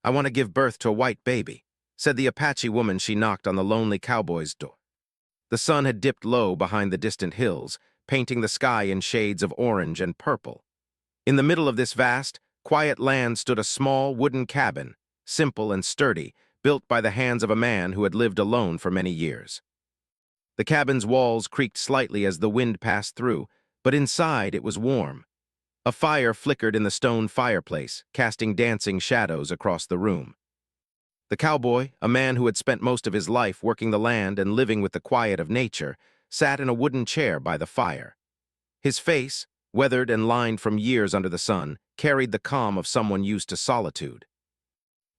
"I want to give birth to a white baby," said the Apache woman. She knocked on the lonely cowboy's door. The sun had dipped low behind the distant hills, painting the sky in shades of orange and purple. In the middle of this vast, quiet land stood a small wooden cabin, simple and sturdy, built by the hands of a man who had lived alone for many years. The cabin's walls creaked slightly as the wind passed through, but inside it was warm. A fire flickered in the stone fireplace, casting dancing shadows across the room. The cowboy, a man who had spent most of his life working the land and living with the quiet of nature, sat in a wooden chair by the fire. His face, weathered and lined from years under the sun, carried the calm of someone used to solitude.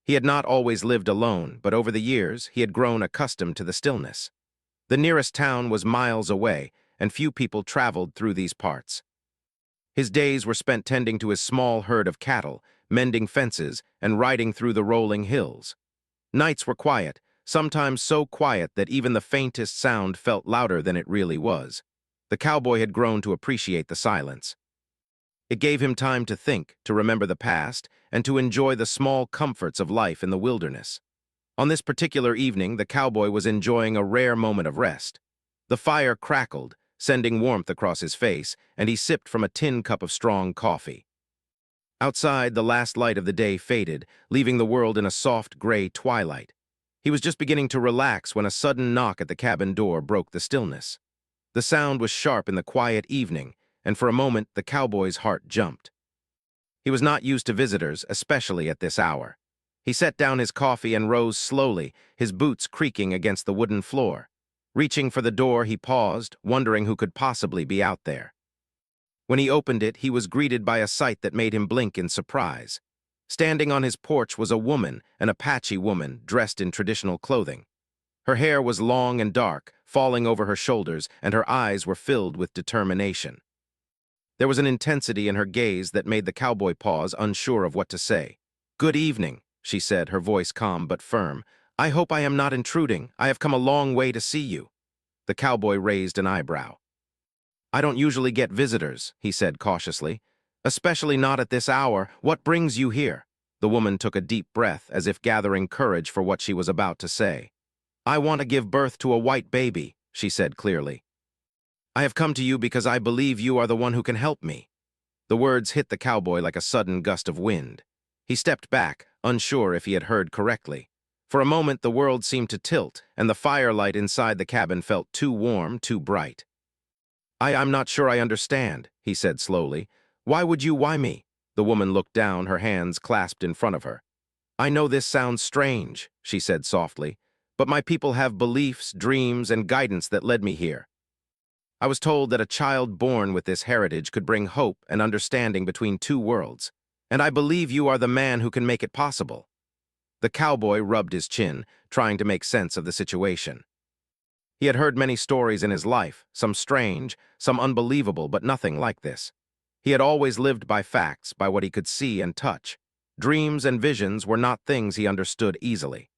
He had not always lived alone, but over the years he had grown accustomed to the stillness. The nearest town was miles away, and few people traveled through these parts. His days were spent tending to his small herd of cattle, mending fences, and riding through the rolling hills. Nights were quiet, sometimes so quiet that even the faintest sound felt louder than it really was. The cowboy had grown to appreciate the silence. It gave him time to think, to remember the past, and to enjoy the small comforts of life in the wilderness. On this particular evening, the cowboy was enjoying a rare moment of rest. The fire crackled, sending warmth across his face, and he sipped from a tin cup of strong coffee. Outside, the last light of the day faded, leaving the world in a soft gray twilight. He was just beginning to relax when a sudden knock at the cabin door broke the stillness. The sound was sharp in the quiet evening, and for a moment the cowboy's heart jumped. He was not used to visitors, especially at this hour. He set down his coffee and rose slowly, his boots creaking against the wooden floor. Reaching for the door, he paused, wondering who could possibly be out there. When he opened it, he was greeted by a sight that made him blink in surprise. Standing on his porch was a woman, an Apache woman, dressed in traditional clothing. Her hair was long and dark, falling over her shoulders, and her eyes were filled with determination. There was an intensity in her gaze that made the cowboy pause, unsure of what to say. "Good evening," she said, her voice calm but firm. "I hope I am not intruding. I have come a long way to see you." The cowboy raised an eyebrow. "I don't usually get visitors," he said cautiously. "Especially not at this hour. What brings you here?" The woman took a deep breath, as if gathering courage for what she was about to say. "I want to give birth to a white baby," she said clearly. "I have come to you because I believe you are the one who can help me." The words hit the cowboy like a sudden gust of wind. He stepped back, unsure if he had heard correctly. For a moment, the world seemed to tilt, and the firelight inside the cabin felt too warm, too bright. I'm not sure I understand," he said slowly. "Why me?" The woman looked down, her hands clasped in front of her. "I know this sounds strange," she said softly, "but my people have beliefs, dreams, and guidance that led me here. I was told that a child born with this heritage could bring hope and understanding between two worlds, and I believe you are the man who can make it possible." The cowboy rubbed his chin, trying to make sense of the situation. He had heard many stories in his life, some strange, some unbelievable, but nothing like this. He had always lived by facts, by what he could see and touch. Dreams and visions were not things he understood easily.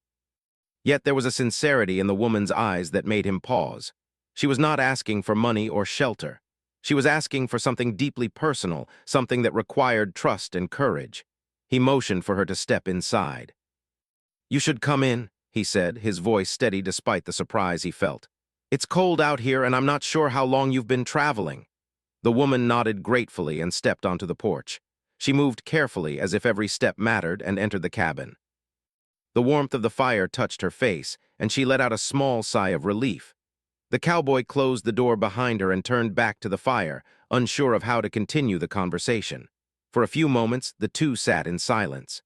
Yet there was a sincerity in the woman's eyes that made him pause. She was not asking for money or shelter. She was asking for something deeply personal, something that required trust and courage. He motioned for her to step inside. "You should come in," he said, his voice steady despite the surprise he felt. "It's cold out here, and I'm not sure how long you've been traveling." The woman nodded gratefully and stepped onto the porch. She moved carefully, as if every step mattered, and entered the cabin. The warmth of the fire touched her face, and she let out a small sigh of relief. The cowboy closed the door behind her and turned back to the fire, unsure of how to continue the conversation. For a few moments, the two sat in silence.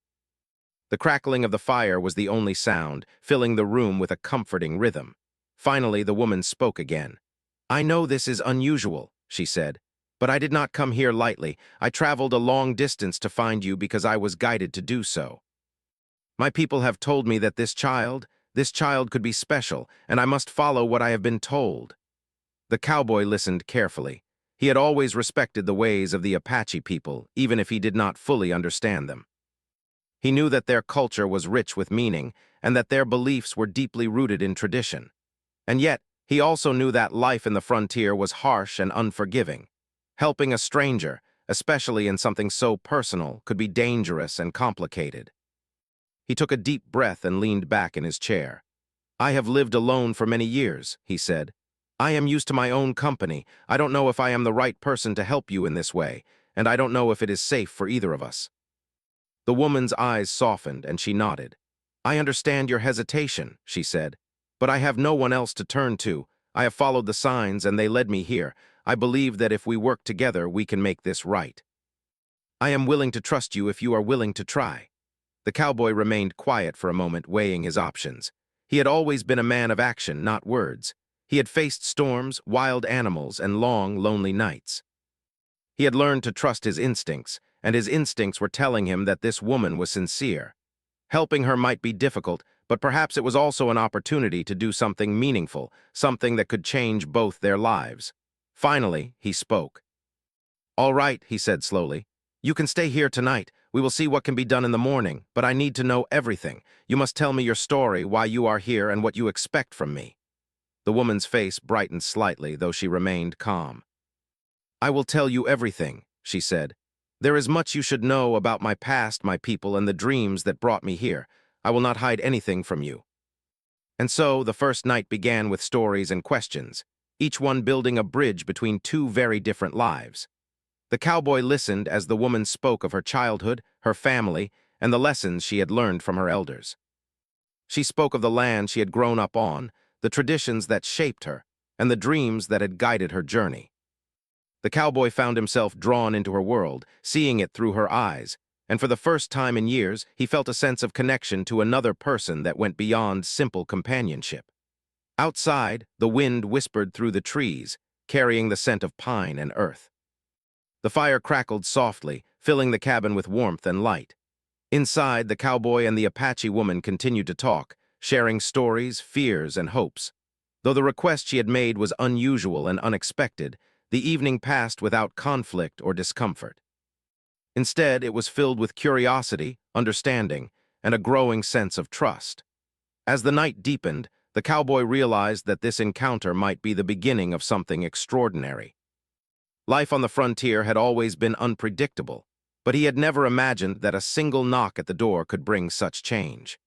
The crackling of the fire was the only sound, filling the room with a comforting rhythm. Finally, the woman spoke again. "I know this is unusual," she said, "but I did not come here lightly. I traveled a long distance to find you because I was guided to do so. My people have told me that this child could be special, and I must follow what I have been told." The cowboy listened carefully. He had always respected the ways of the Apache people, even if he did not fully understand them. He knew that their culture was rich with meaning, and that their beliefs were deeply rooted in tradition. And yet, he also knew that life in the frontier was harsh and unforgiving. Helping a stranger, especially in something so personal, could be dangerous and complicated. He took a deep breath and leaned back in his chair. "I have lived alone for many years," he said. "I am used to my own company. I don't know if I am the right person to help you in this way, and I don't know if it is safe for either of us." The woman's eyes softened, and she nodded. "I understand your hesitation," she said, "but I have no one else to turn to. I have followed the signs, and they led me here. I believe that if we work together, we can make this right. I am willing to trust you if you are willing to try." The cowboy remained quiet for a moment, weighing his options. He had always been a man of action, not words. He had faced storms, wild animals, and long, lonely nights. He had learned to trust his instincts, and his instincts were telling him that this woman was sincere. Helping her might be difficult, but perhaps it was also an opportunity to do something meaningful, something that could change both their lives. Finally, he spoke. "All right," he said slowly. "You can stay here tonight. We will see what can be done in the morning, but I need to know everything. You must tell me your story, why you are here, and what you expect from me." The woman's face brightened slightly, though she remained calm. "I will tell you everything," she said. "There is much you should know about my past, my people, and the dreams that brought me here. I will not hide anything from you." And so the first night began with stories and questions, each one building a bridge between two very different lives. The cowboy listened as the woman spoke of her childhood, her family, and the lessons she had learned from her elders. She spoke of the land she had grown up on, the traditions that shaped her, and the dreams that had guided her journey. The cowboy found himself drawn into her world, seeing it through her eyes, and for the first time in years, he felt a sense of connection to another person that went beyond simple companionship. Outside, the wind whispered through the trees, carrying the scent of pine and earth. The fire crackled softly, filling the cabin with warmth and light. Inside, the cowboy and the Apache woman continued to talk, sharing stories, fears, and hopes. Though the request she had made was unusual and unexpected, the evening passed without conflict or discomfort. Instead, it was filled with curiosity, understanding, and a growing sense of trust. As the night deepened, the cowboy realized that this encounter might be the beginning of something extraordinary. Life on the frontier had always been unpredictable, but he had never imagined that a single knock at the door could bring such change.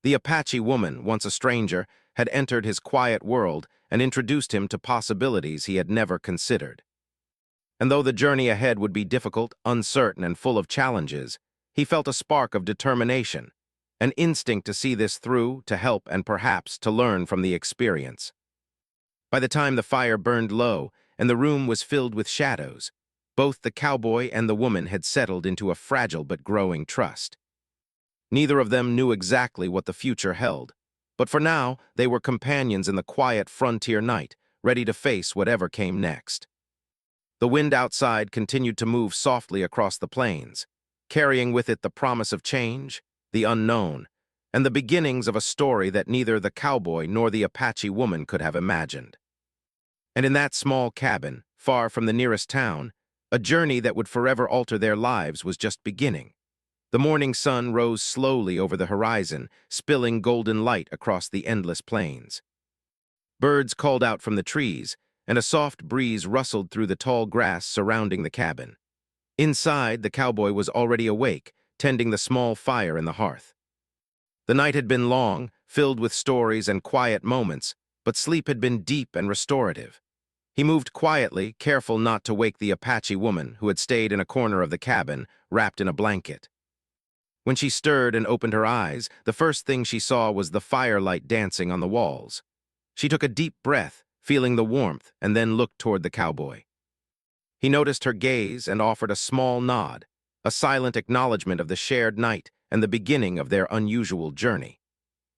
The Apache woman, once a stranger, had entered his quiet world and introduced him to possibilities he had never considered. And though the journey ahead would be difficult, uncertain, and full of challenges, he felt a spark of determination, an instinct to see this through, to help, and perhaps to learn from the experience. By the time the fire burned low and the room was filled with shadows, both the cowboy and the woman had settled into a fragile but growing trust. Neither of them knew exactly what the future held, but for now they were companions in the quiet frontier night, ready to face whatever came next. The wind outside continued to move softly across the plains, carrying with it the promise of change, the unknown, and the beginnings of a story that neither the cowboy nor the Apache woman could have imagined. And in that small cabin, far from the nearest town, a journey that would forever alter their lives was just beginning. The morning sun rose slowly over the horizon, spilling golden light across the endless plains. Birds called out from the trees, and a soft breeze rustled through the tall grass surrounding the cabin. Inside, the cowboy was already awake, tending the small fire in the hearth. The night had been long, filled with stories and quiet moments, but sleep had been deep and restorative. He moved quietly, careful not to wake the Apache woman who had stayed in a corner of the cabin, wrapped in a blanket. When she stirred and opened her eyes, the first thing she saw was the firelight dancing on the walls. She took a deep breath, feeling the warmth, and then looked toward the cowboy. He noticed her gaze and offered a small nod, a silent acknowledgement of the shared night and the beginning of their unusual journey.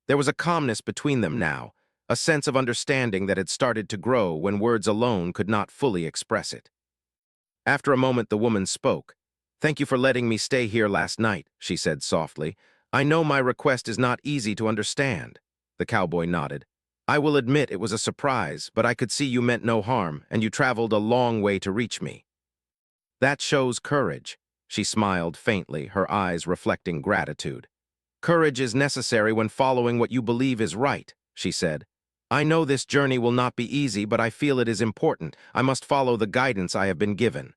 There was a calmness between them now, a sense of understanding that had started to grow when words alone could not fully express it. After a moment, the woman spoke. "Thank you for letting me stay here last night," she said softly. "I know my request is not easy to understand." The cowboy nodded. "I will admit it was a surprise, but I could see you meant no harm, and you traveled a long way to reach me." "That shows courage." She smiled faintly, her eyes reflecting gratitude. "Courage is necessary when following what you believe is right," she said. "I know this journey will not be easy, but I feel it is important. I must follow the guidance I have been given."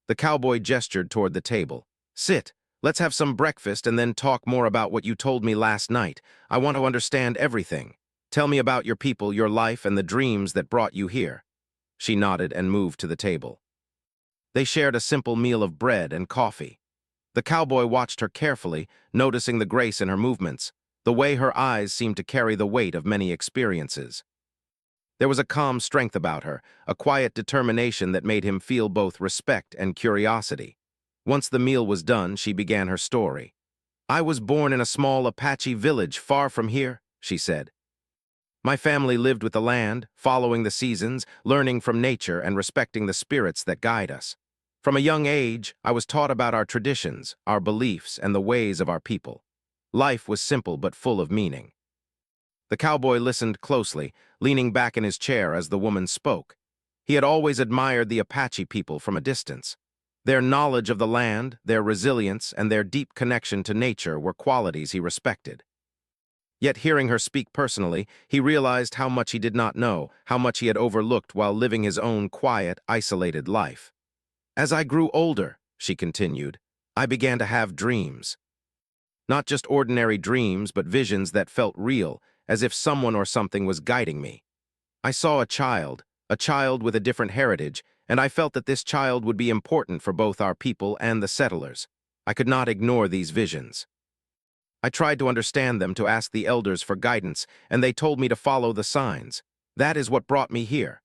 The cowboy gestured toward the table. "Sit. Let's have some breakfast and then talk more about what you told me last night. I want to understand everything. Tell me about your people, your life, and the dreams that brought you here." She nodded and moved to the table. They shared a simple meal of bread and coffee. The cowboy watched her carefully, noticing the grace in her movements, the way her eyes seemed to carry the weight of many experiences. There was a calm strength about her, a quiet determination that made him feel both respect and curiosity. Once the meal was done, she began her story. "I was born in a small Apache village far from here," she said. "My family lived with the land, following the seasons, learning from nature and respecting the spirits that guide us. From a young age, I was taught about our traditions, our beliefs, and the ways of our people. Life was simple but full of meaning." The cowboy listened closely, leaning back in his chair as the woman spoke. He had always admired the Apache people from a distance. Their knowledge of the land, their resilience, and their deep connection to nature were qualities he respected. Yet hearing her speak personally, he realized how much he did not know, how much he had overlooked while living his own quiet, isolated life. "As I grew older," she continued, "I began to have dreams. Not just ordinary dreams, but visions that felt real, as if someone or something was guiding me. I saw a child with a different heritage, and I felt that this child would be important for both our people and the settlers. I could not ignore these visions. I tried to understand them, to ask the elders for guidance, and they told me to follow the signs. That is what brought me here."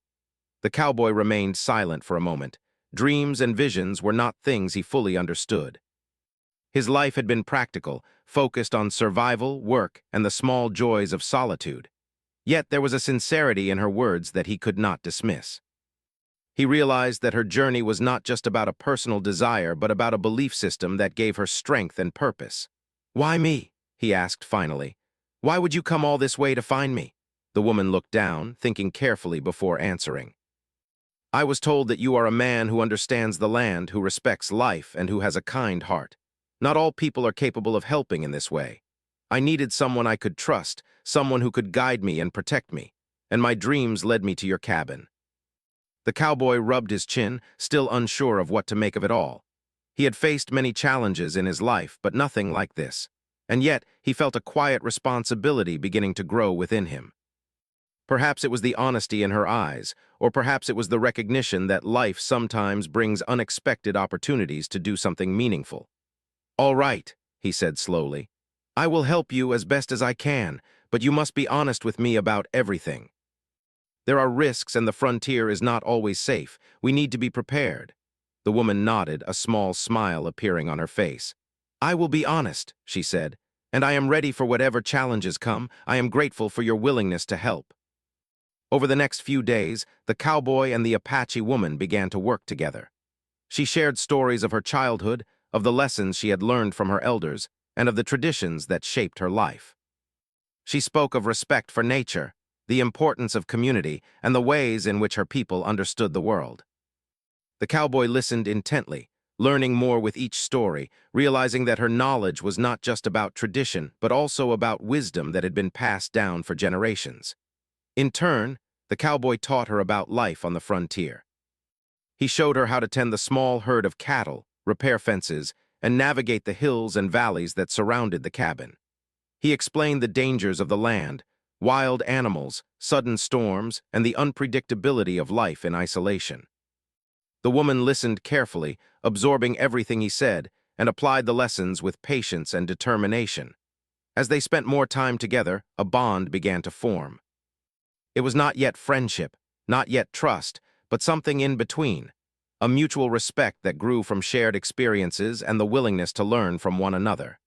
The cowboy remained silent for a moment. Dreams and visions were not things he fully understood. His life had been practical, focused on survival, work, and the small joys of solitude. Yet there was a sincerity in her words that he could not dismiss. He realized that her journey was not just about a personal desire, but about a belief system that gave her strength and purpose. "Why me?" he asked finally. "Why would you come all this way to find me?" The woman looked down, thinking carefully before answering. "I was told that you are a man who understands the land, who respects life, and who has a kind heart. Not all people are capable of helping in this way. I needed someone I could trust, someone who could guide me and protect me, and my dreams led me to your cabin." The cowboy rubbed his chin, still unsure of what to make of it all. He had faced many challenges in his life, but nothing like this. And yet, he felt a quiet responsibility beginning to grow within him. Perhaps it was the honesty in her eyes, or perhaps it was the recognition that life sometimes brings unexpected opportunities to do something meaningful. "All right," he said slowly. "I will help you as best as I can, but you must be honest with me about everything. There are risks and the frontier is not always safe. We need to be prepared." The woman nodded, a small smile appearing on her face. "I will be honest," she said, "and I am ready for whatever challenges come. I am grateful for your willingness to help." Over the next few days, the cowboy and the Apache woman began to work together. She shared stories of her childhood, of the lessons she had learned from her elders, and of the traditions that shaped her life. She spoke of respect for nature, the importance of community, and the ways in which her people understood the world. The cowboy listened intently, learning more with each story, realizing that her knowledge was not just about tradition, but also about wisdom that had been passed down for generations. In turn, the cowboy taught her about life on the frontier. He showed her how to tend the small herd of cattle, repair fences, and navigate the hills and valleys that surrounded the cabin. He explained the dangers of the land, wild animals, sudden storms, and the unpredictability of life in isolation. The woman listened carefully, absorbing everything he said, and applied the lessons with patience and determination. As they spent more time together, a bond began to form. It was not yet friendship, not yet trust, but something in between, a mutual respect that grew from shared experiences and the willingness to learn from one another.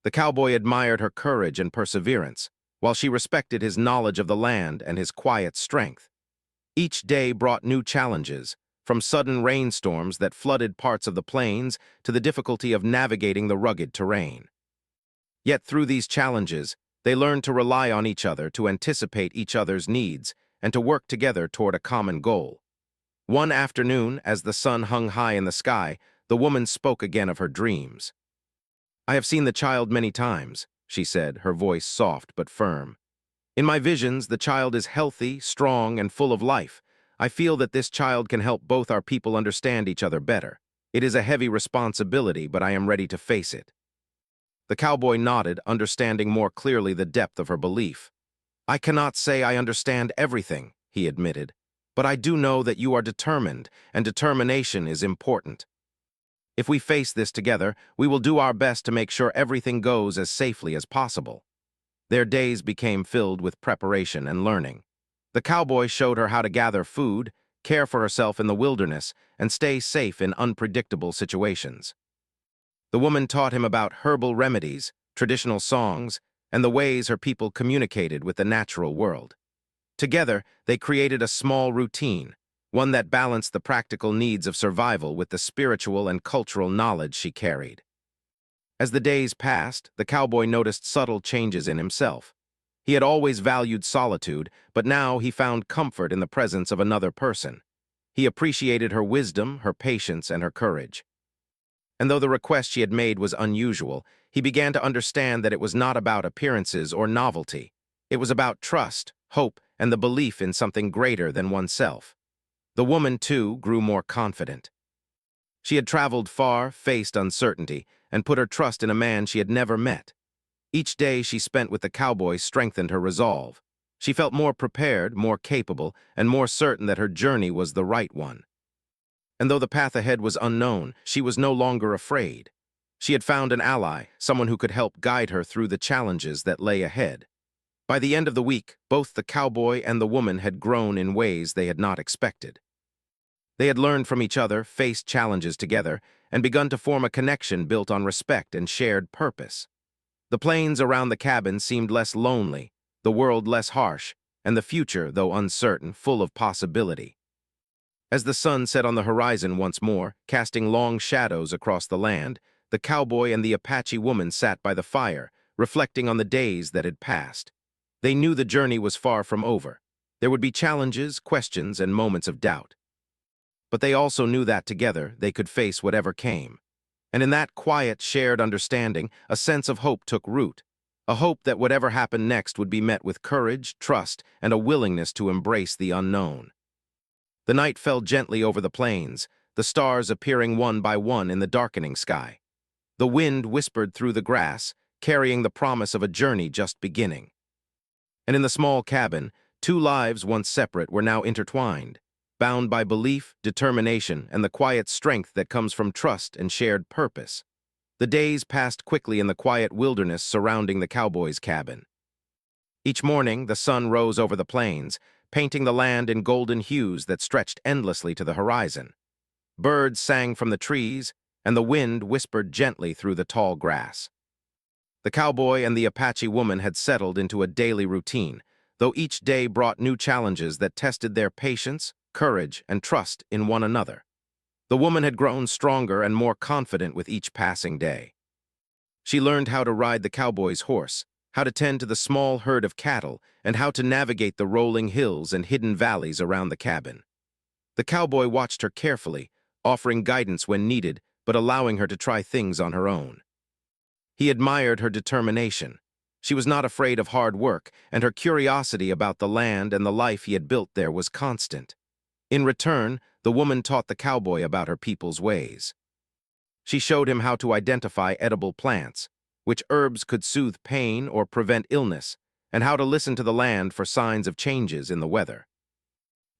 The cowboy admired her courage and perseverance, while she respected his knowledge of the land and his quiet strength. Each day brought new challenges, from sudden rainstorms that flooded parts of the plains to the difficulty of navigating the rugged terrain. Yet through these challenges, they learned to rely on each other, to anticipate each other's needs, and to work together toward a common goal. One afternoon, as the sun hung high in the sky, the woman spoke again of her dreams. "I have seen the child many times," she said, her voice soft but firm. "In my visions, the child is healthy, strong, and full of life. I feel that this child can help both our people understand each other better. It is a heavy responsibility, but I am ready to face it. The cowboy nodded, understanding more clearly the depth of her belief. I cannot say I understand everything, he admitted, but I do know that you are determined, and determination is important. If we face this together, we will do our best to make sure everything goes as safely as possible. Their days became filled with preparation and learning. The cowboy showed her how to gather food, care for herself in the wilderness, and stay safe in unpredictable situations. The woman taught him about herbal remedies, traditional songs, and the ways her people communicated with the natural world. Together, they created a small routine, one that balanced the practical needs of survival with the spiritual and cultural knowledge she carried. As the days passed, the cowboy noticed subtle changes in himself. He had always valued solitude, but now he found comfort in the presence of another person. He appreciated her wisdom, her patience, and her courage. And though the request she had made was unusual, he began to understand that it was not about appearances or novelty. It was about trust, hope, and the belief in something greater than oneself. The woman, too, grew more confident. She had traveled far, faced uncertainty, and put her trust in a man she had never met. Each day she spent with the cowboy strengthened her resolve. She felt more prepared, more capable, and more certain that her journey was the right one. And though the path ahead was unknown, she was no longer afraid. She had found an ally, someone who could help guide her through the challenges that lay ahead. By the end of the week, both the cowboy and the woman had grown in ways they had not expected. They had learned from each other, faced challenges together, and begun to form a connection built on respect and shared purpose. The plains around the cabin seemed less lonely, the world less harsh, and the future, though uncertain, full of possibility. As the sun set on the horizon once more, casting long shadows across the land, the cowboy and the Apache woman sat by the fire, reflecting on the days that had passed. They knew the journey was far from over. There would be challenges, questions, and moments of doubt. But they also knew that together they could face whatever came. And in that quiet, shared understanding, a sense of hope took root. A hope that whatever happened next would be met with courage, trust, and a willingness to embrace the unknown. The night fell gently over the plains, the stars appearing one by one in the darkening sky. The wind whispered through the grass, carrying the promise of a journey just beginning. And in the small cabin, two lives once separate were now intertwined, bound by belief, determination, and the quiet strength that comes from trust and shared purpose. The days passed quickly in the quiet wilderness surrounding the cowboy's cabin. Each morning, the sun rose over the plains, painting the land in golden hues that stretched endlessly to the horizon. Birds sang from the trees, and the wind whispered gently through the tall grass. The cowboy and the Apache woman had settled into a daily routine, though each day brought new challenges that tested their patience, courage, and trust in one another. The woman had grown stronger and more confident with each passing day. She learned how to ride the cowboy's horse, how to tend to the small herd of cattle, and how to navigate the rolling hills and hidden valleys around the cabin. The cowboy watched her carefully, offering guidance when needed, but allowing her to try things on her own. He admired her determination. She was not afraid of hard work, and her curiosity about the land and the life he had built there was constant. In return, the woman taught the cowboy about her people's ways. She showed him how to identify edible plants, which herbs could soothe pain or prevent illness, and how to listen to the land for signs of changes in the weather.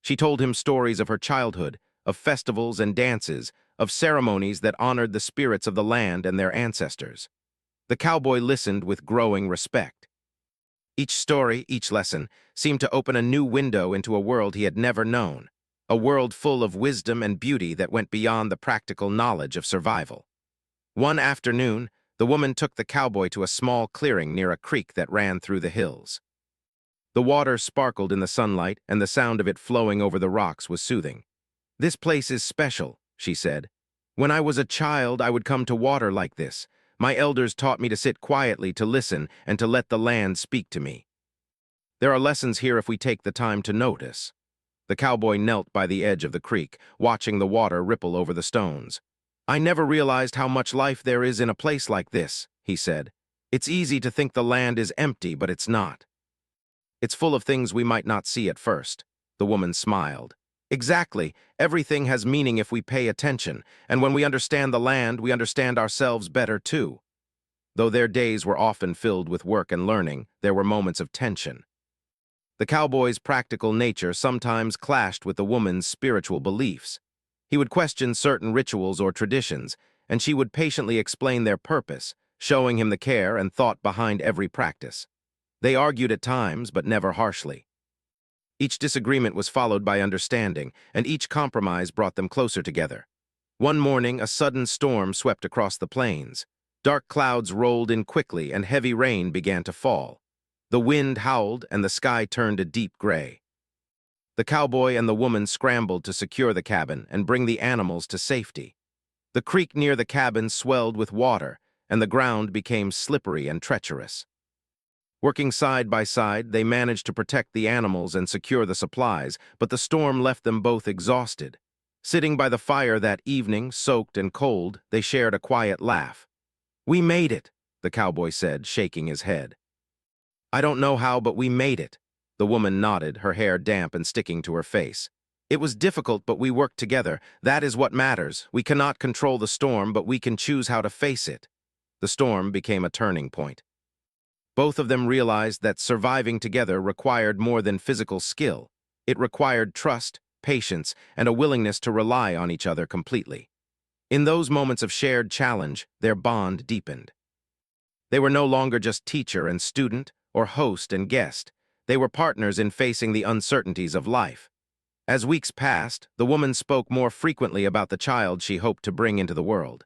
She told him stories of her childhood, of festivals and dances, of ceremonies that honored the spirits of the land and their ancestors. The cowboy listened with growing respect. Each story, each lesson, seemed to open a new window into a world he had never known, a world full of wisdom and beauty that went beyond the practical knowledge of survival. One afternoon, the woman took the cowboy to a small clearing near a creek that ran through the hills. The water sparkled in the sunlight, and the sound of it flowing over the rocks was soothing. "This place is special," she said. "When I was a child, I would come to water like this. My elders taught me to sit quietly, to listen, and to let the land speak to me. There are lessons here if we take the time to notice." The cowboy knelt by the edge of the creek, watching the water ripple over the stones. "I never realized how much life there is in a place like this," he said. "It's easy to think the land is empty, but it's not. It's full of things we might not see at first." The woman smiled. Exactly. Everything has meaning if we pay attention, and when we understand the land, we understand ourselves better too. Though their days were often filled with work and learning, there were moments of tension. The cowboy's practical nature sometimes clashed with the woman's spiritual beliefs. He would question certain rituals or traditions, and she would patiently explain their purpose, showing him the care and thought behind every practice. They argued at times, but never harshly. Each disagreement was followed by understanding, and each compromise brought them closer together. One morning, a sudden storm swept across the plains. Dark clouds rolled in quickly, and heavy rain began to fall. The wind howled, and the sky turned a deep gray. The cowboy and the woman scrambled to secure the cabin and bring the animals to safety. The creek near the cabin swelled with water, and the ground became slippery and treacherous. Working side by side, they managed to protect the animals and secure the supplies, but the storm left them both exhausted. Sitting by the fire that evening, soaked and cold, they shared a quiet laugh. "We made it," the cowboy said, shaking his head. "I don't know how, but we made it." The woman nodded, her hair damp and sticking to her face. "It was difficult, but we worked together. That is what matters. We cannot control the storm, but we can choose how to face it." The storm became a turning point. Both of them realized that surviving together required more than physical skill. It required trust, patience, and a willingness to rely on each other completely. In those moments of shared challenge, their bond deepened. They were no longer just teacher and student, or host and guest. They were partners in facing the uncertainties of life. As weeks passed, the woman spoke more frequently about the child she hoped to bring into the world.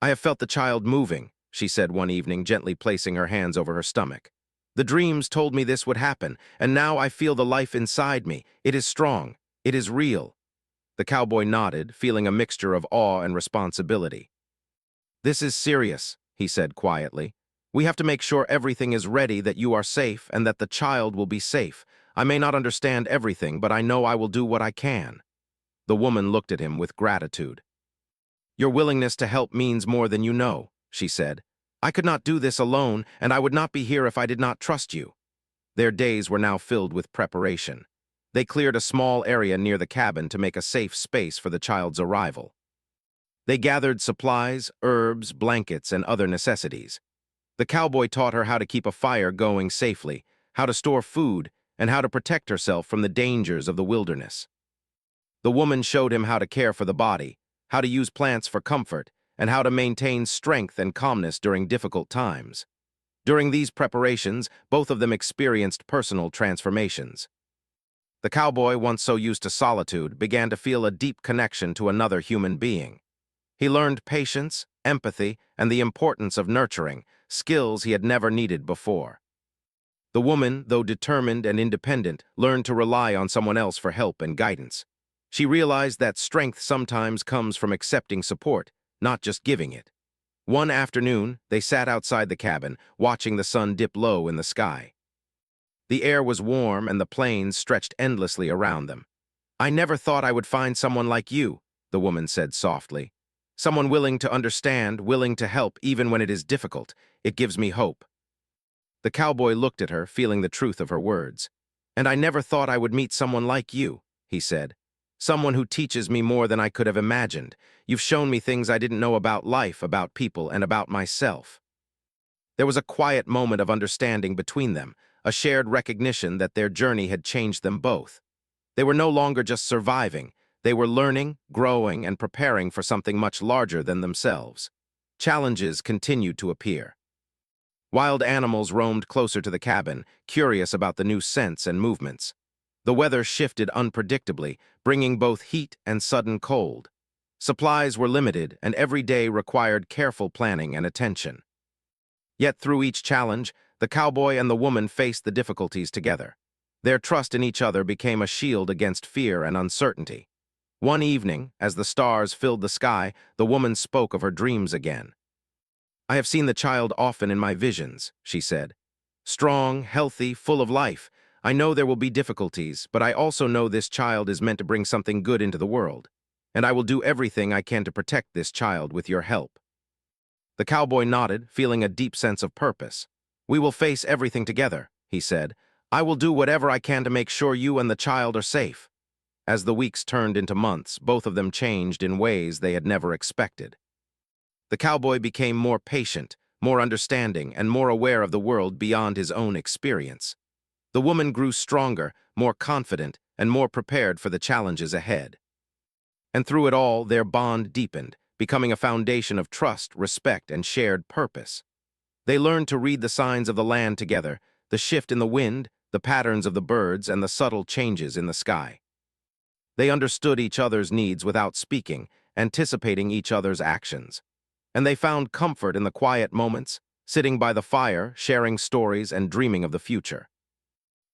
"I have felt the child moving," she said one evening, gently placing her hands over her stomach. "The dreams told me this would happen, and now I feel the life inside me. It is strong. It is real." The cowboy nodded, feeling a mixture of awe and responsibility. "This is serious," he said quietly. "We have to make sure everything is ready, that you are safe, and that the child will be safe. I may not understand everything, but I know I will do what I can." The woman looked at him with gratitude. "Your willingness to help means more than you know," she said. "I could not do this alone, and I would not be here if I did not trust you." Their days were now filled with preparation. They cleared a small area near the cabin to make a safe space for the child's arrival. They gathered supplies, herbs, blankets, and other necessities. The cowboy taught her how to keep a fire going safely, how to store food, and how to protect herself from the dangers of the wilderness. The woman showed him how to care for the body, how to use plants for comfort, and how to maintain strength and calmness during difficult times. During these preparations, both of them experienced personal transformations. The cowboy, once so used to solitude, began to feel a deep connection to another human being. He learned patience, empathy, and the importance of nurturing, skills he had never needed before. The woman, though determined and independent, learned to rely on someone else for help and guidance. She realized that strength sometimes comes from accepting support, not just giving it. One afternoon, they sat outside the cabin, watching the sun dip low in the sky. The air was warm and the plains stretched endlessly around them. "I never thought I would find someone like you," the woman said softly. "Someone willing to understand, willing to help even when it is difficult. It gives me hope." The cowboy looked at her, feeling the truth of her words. "And I never thought I would meet someone like you," he said. "Someone who teaches me more than I could have imagined. You've shown me things I didn't know about life, about people, and about myself." There was a quiet moment of understanding between them, a shared recognition that their journey had changed them both. They were no longer just surviving. They were learning, growing, and preparing for something much larger than themselves. Challenges continued to appear. Wild animals roamed closer to the cabin, curious about the new scents and movements. The weather shifted unpredictably, bringing both heat and sudden cold. Supplies were limited, and every day required careful planning and attention. Yet through each challenge, the cowboy and the woman faced the difficulties together. Their trust in each other became a shield against fear and uncertainty. One evening, as the stars filled the sky, the woman spoke of her dreams again. "I have seen the child often in my visions," she said. "Strong, healthy, full of life. I know there will be difficulties, but I also know this child is meant to bring something good into the world. And I will do everything I can to protect this child with your help." The cowboy nodded, feeling a deep sense of purpose. "We will face everything together," he said. "I will do whatever I can to make sure you and the child are safe." As the weeks turned into months, both of them changed in ways they had never expected. The cowboy became more patient, more understanding, and more aware of the world beyond his own experience. The woman grew stronger, more confident, and more prepared for the challenges ahead. And through it all, their bond deepened, becoming a foundation of trust, respect, and shared purpose. They learned to read the signs of the land together, the shift in the wind, the patterns of the birds, and the subtle changes in the sky. They understood each other's needs without speaking, anticipating each other's actions. And they found comfort in the quiet moments, sitting by the fire, sharing stories, and dreaming of the future.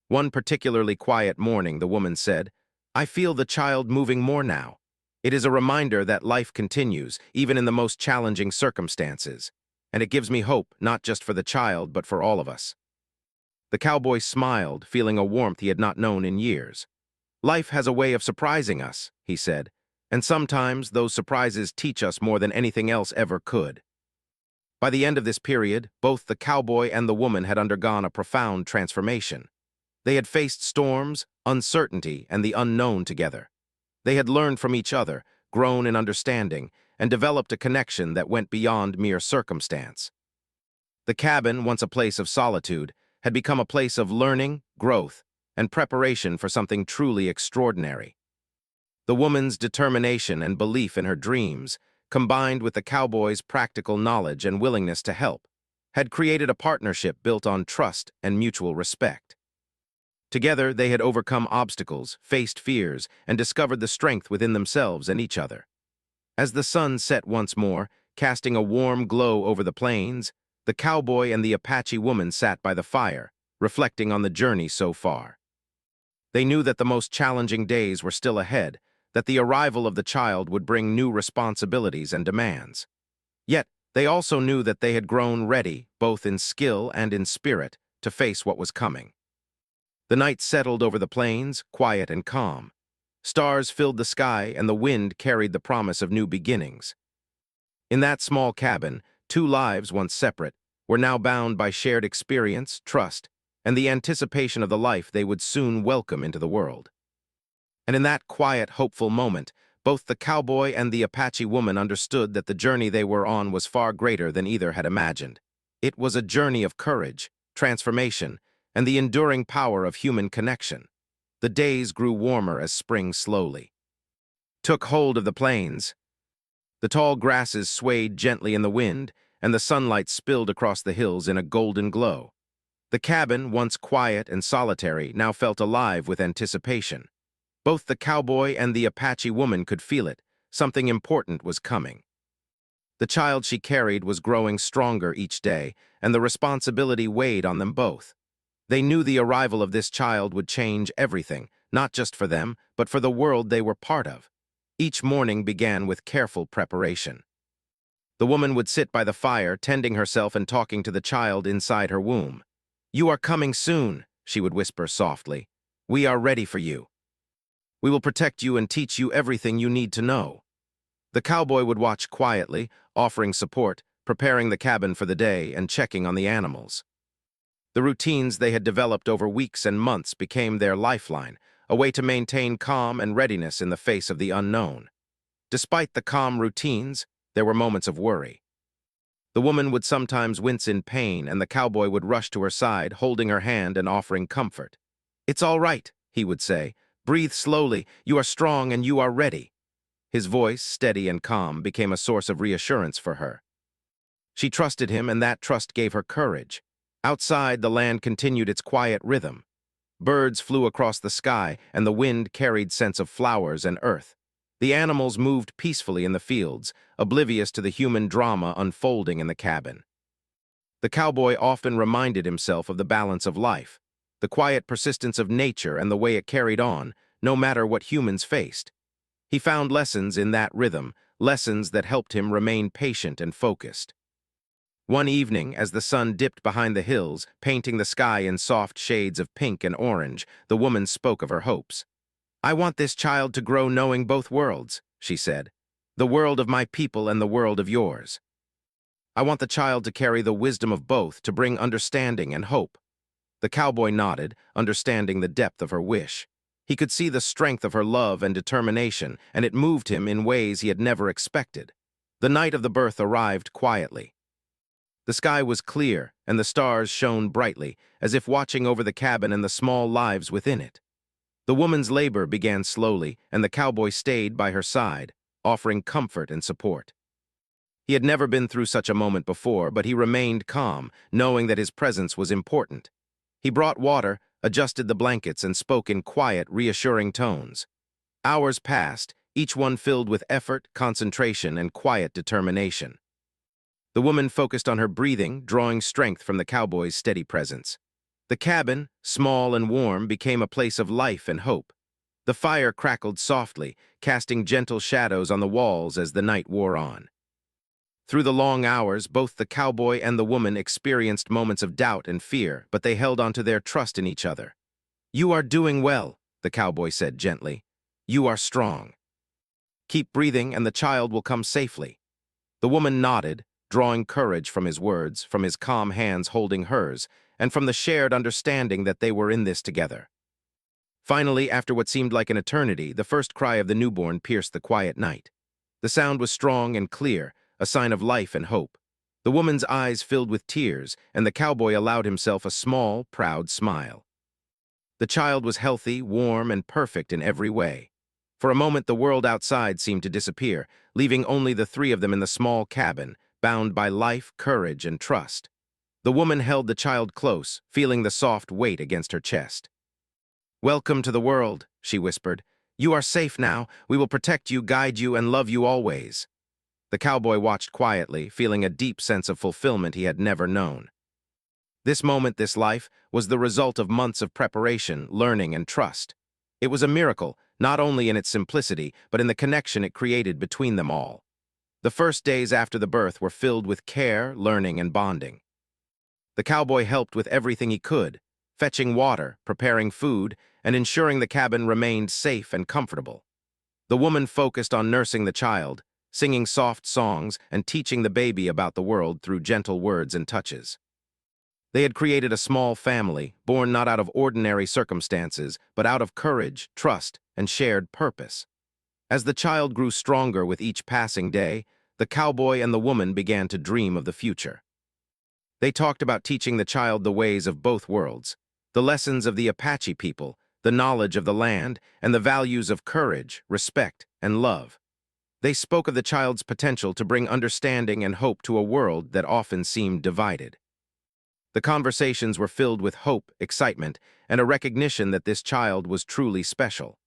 One particularly quiet morning, the woman said, "I feel the child moving more now. It is a reminder that life continues, even in the most challenging circumstances. And it gives me hope, not just for the child, but for all of us." The cowboy smiled, feeling a warmth he had not known in years. "Life has a way of surprising us," he said, "and sometimes those surprises teach us more than anything else ever could." By the end of this period, both the cowboy and the woman had undergone a profound transformation. They had faced storms, uncertainty, and the unknown together. They had learned from each other, grown in understanding, and developed a connection that went beyond mere circumstance. The cabin, once a place of solitude, had become a place of learning, growth, and preparation for something truly extraordinary. The woman's determination and belief in her dreams, combined with the cowboy's practical knowledge and willingness to help, had created a partnership built on trust and mutual respect. Together, they had overcome obstacles, faced fears, and discovered the strength within themselves and each other. As the sun set once more, casting a warm glow over the plains, the cowboy and the Apache woman sat by the fire, reflecting on the journey so far. They knew that the most challenging days were still ahead, that the arrival of the child would bring new responsibilities and demands. Yet, they also knew that they had grown ready, both in skill and in spirit, to face what was coming. The night settled over the plains, quiet and calm. Stars filled the sky, and the wind carried the promise of new beginnings. In that small cabin, two lives, once separate, were now bound by shared experience, trust, and the anticipation of the life they would soon welcome into the world. And in that quiet, hopeful moment, both the cowboy and the Apache woman understood that the journey they were on was far greater than either had imagined. It was a journey of courage, transformation, and the enduring power of human connection. The days grew warmer as spring slowly took hold of the plains. The tall grasses swayed gently in the wind, and the sunlight spilled across the hills in a golden glow. The cabin, once quiet and solitary, now felt alive with anticipation. Both the cowboy and the Apache woman could feel it. Something important was coming. The child she carried was growing stronger each day, and the responsibility weighed on them both. They knew the arrival of this child would change everything, not just for them, but for the world they were part of. Each morning began with careful preparation. The woman would sit by the fire, tending herself and talking to the child inside her womb. "You are coming soon," she would whisper softly. "We are ready for you. We will protect you and teach you everything you need to know." The cowboy would watch quietly, offering support, preparing the cabin for the day, and checking on the animals. The routines they had developed over weeks and months became their lifeline, a way to maintain calm and readiness in the face of the unknown. Despite the calm routines, there were moments of worry. The woman would sometimes wince in pain, and the cowboy would rush to her side, holding her hand and offering comfort. "It's all right," he would say. "Breathe slowly. You are strong and you are ready." His voice, steady and calm, became a source of reassurance for her. She trusted him, and that trust gave her courage. Outside, the land continued its quiet rhythm. Birds flew across the sky, and the wind carried scents of flowers and earth. The animals moved peacefully in the fields, oblivious to the human drama unfolding in the cabin. The cowboy often reminded himself of the balance of life, the quiet persistence of nature and the way it carried on, no matter what humans faced. He found lessons in that rhythm, lessons that helped him remain patient and focused. One evening, as the sun dipped behind the hills, painting the sky in soft shades of pink and orange, the woman spoke of her hopes. "I want this child to grow knowing both worlds," she said. "The world of my people and the world of yours. I want the child to carry the wisdom of both, to bring understanding and hope." The cowboy nodded, understanding the depth of her wish. He could see the strength of her love and determination, and it moved him in ways he had never expected. The night of the birth arrived quietly. The sky was clear, and the stars shone brightly, as if watching over the cabin and the small lives within it. The woman's labor began slowly, and the cowboy stayed by her side, offering comfort and support. He had never been through such a moment before, but he remained calm, knowing that his presence was important. He brought water, adjusted the blankets, and spoke in quiet, reassuring tones. Hours passed, each one filled with effort, concentration, and quiet determination. The woman focused on her breathing, drawing strength from the cowboy's steady presence. The cabin, small and warm, became a place of life and hope. The fire crackled softly, casting gentle shadows on the walls as the night wore on. Through the long hours, both the cowboy and the woman experienced moments of doubt and fear, but they held on to their trust in each other. "You are doing well," the cowboy said gently. "You are strong. Keep breathing and the child will come safely." The woman nodded, drawing courage from his words, from his calm hands holding hers, and from the shared understanding that they were in this together. Finally, after what seemed like an eternity, the first cry of the newborn pierced the quiet night. The sound was strong and clear, a sign of life and hope. The woman's eyes filled with tears, and the cowboy allowed himself a small, proud smile. The child was healthy, warm, and perfect in every way. For a moment, the world outside seemed to disappear, leaving only the three of them in the small cabin, bound by life, courage, and trust. The woman held the child close, feeling the soft weight against her chest. "Welcome to the world," she whispered. "You are safe now. We will protect you, guide you, and love you always." The cowboy watched quietly, feeling a deep sense of fulfillment he had never known. This moment, this life, was the result of months of preparation, learning, and trust. It was a miracle, not only in its simplicity, but in the connection it created between them all. The first days after the birth were filled with care, learning, and bonding. The cowboy helped with everything he could, fetching water, preparing food, and ensuring the cabin remained safe and comfortable. The woman focused on nursing the child, singing soft songs, and teaching the baby about the world through gentle words and touches. They had created a small family, born not out of ordinary circumstances, but out of courage, trust, and shared purpose. As the child grew stronger with each passing day, the cowboy and the woman began to dream of the future. They talked about teaching the child the ways of both worlds, the lessons of the Apache people, the knowledge of the land, and the values of courage, respect, and love. They spoke of the child's potential to bring understanding and hope to a world that often seemed divided. The conversations were filled with hope, excitement, and a recognition that this child was truly special.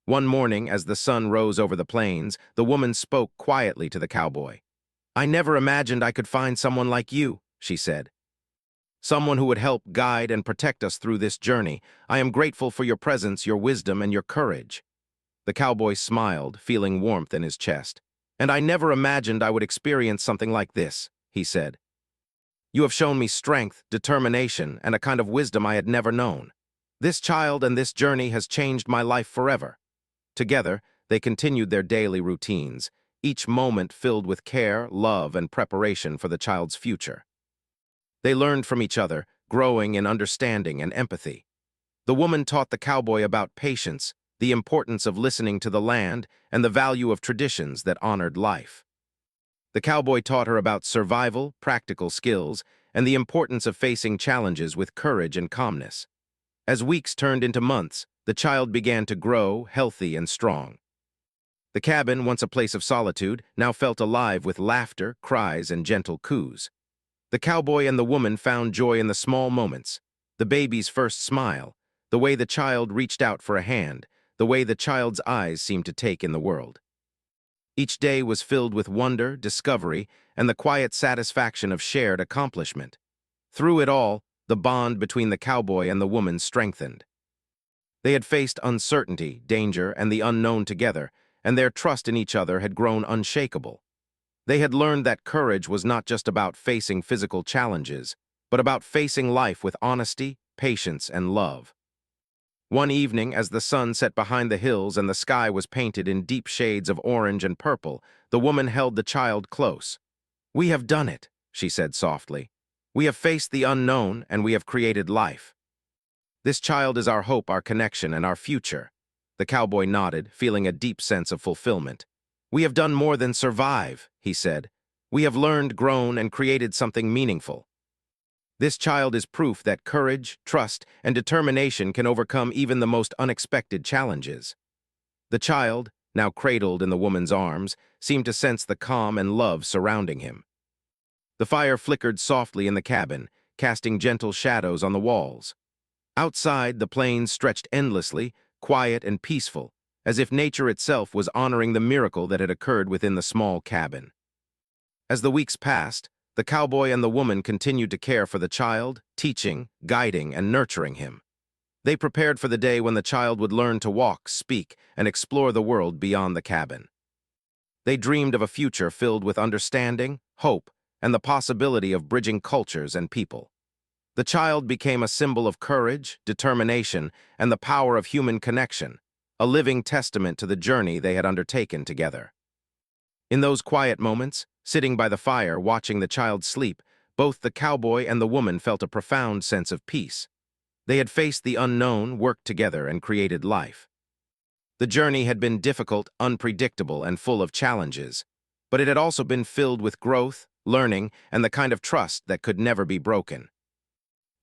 One morning, as the sun rose over the plains, the woman spoke quietly to the cowboy. "I never imagined I could find someone like you," she said. "Someone who would help guide and protect us through this journey. I am grateful for your presence, your wisdom, and your courage." The cowboy smiled, feeling warmth in his chest. "And I never imagined I would experience something like this," he said. "You have shown me strength, determination, and a kind of wisdom I had never known. This child and this journey has changed my life forever." Together, they continued their daily routines, each moment filled with care, love, and preparation for the child's future. They learned from each other, growing in understanding and empathy. The woman taught the cowboy about patience, the importance of listening to the land, and the value of traditions that honored life. The cowboy taught her about survival, practical skills, and the importance of facing challenges with courage and calmness. As weeks turned into months, the child began to grow, healthy and strong. The cabin, once a place of solitude, now felt alive with laughter, cries, and gentle coos. The cowboy and the woman found joy in the small moments, the baby's first smile, the way the child reached out for a hand, the way the child's eyes seemed to take in the world. Each day was filled with wonder, discovery, and the quiet satisfaction of shared accomplishment. Through it all, the bond between the cowboy and the woman strengthened. They had faced uncertainty, danger, and the unknown together, and their trust in each other had grown unshakable. They had learned that courage was not just about facing physical challenges, but about facing life with honesty, patience, and love. One evening, as the sun set behind the hills and the sky was painted in deep shades of orange and purple, the woman held the child close. "We have done it," she said softly. "We have faced the unknown, and we have created life. This child is our hope, our connection, and our future." The cowboy nodded, feeling a deep sense of fulfillment. "We have done more than survive," he said. "We have learned, grown, and created something meaningful." This child is proof that courage, trust, and determination can overcome even the most unexpected challenges. The child, now cradled in the woman's arms, seemed to sense the calm and love surrounding him. The fire flickered softly in the cabin, casting gentle shadows on the walls. Outside, the plains stretched endlessly, quiet and peaceful, as if nature itself was honoring the miracle that had occurred within the small cabin. As the weeks passed, the cowboy and the woman continued to care for the child, teaching, guiding, and nurturing him. They prepared for the day when the child would learn to walk, speak, and explore the world beyond the cabin. They dreamed of a future filled with understanding, hope, and the possibility of bridging cultures and people. The child became a symbol of courage, determination, and the power of human connection, a living testament to the journey they had undertaken together. In those quiet moments, sitting by the fire watching the child sleep, both the cowboy and the woman felt a profound sense of peace. They had faced the unknown, worked together, and created life. The journey had been difficult, unpredictable, and full of challenges, but it had also been filled with growth, learning, and the kind of trust that could never be broken.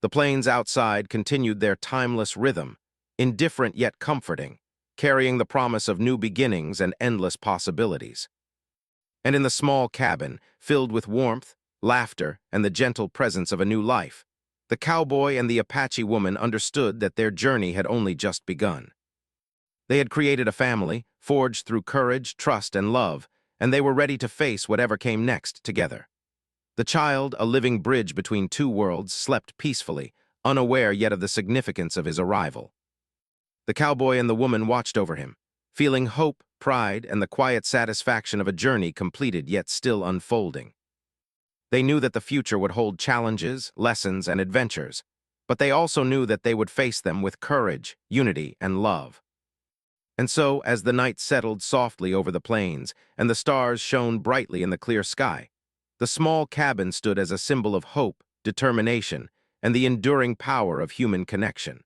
The plains outside continued their timeless rhythm, indifferent yet comforting, carrying the promise of new beginnings and endless possibilities. And in the small cabin, filled with warmth, laughter, and the gentle presence of a new life, the cowboy and the Apache woman understood that their journey had only just begun. They had created a family, forged through courage, trust, and love, and they were ready to face whatever came next together. The child, a living bridge between two worlds, slept peacefully, unaware yet of the significance of his arrival. The cowboy and the woman watched over him, feeling hope, pride, and the quiet satisfaction of a journey completed yet still unfolding. They knew that the future would hold challenges, lessons, and adventures, but they also knew that they would face them with courage, unity, and love. And so, as the night settled softly over the plains and the stars shone brightly in the clear sky, the small cabin stood as a symbol of hope, determination, and the enduring power of human connection.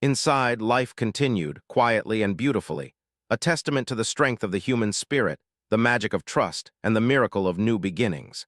Inside, life continued, quietly and beautifully, a testament to the strength of the human spirit, the magic of trust, and the miracle of new beginnings.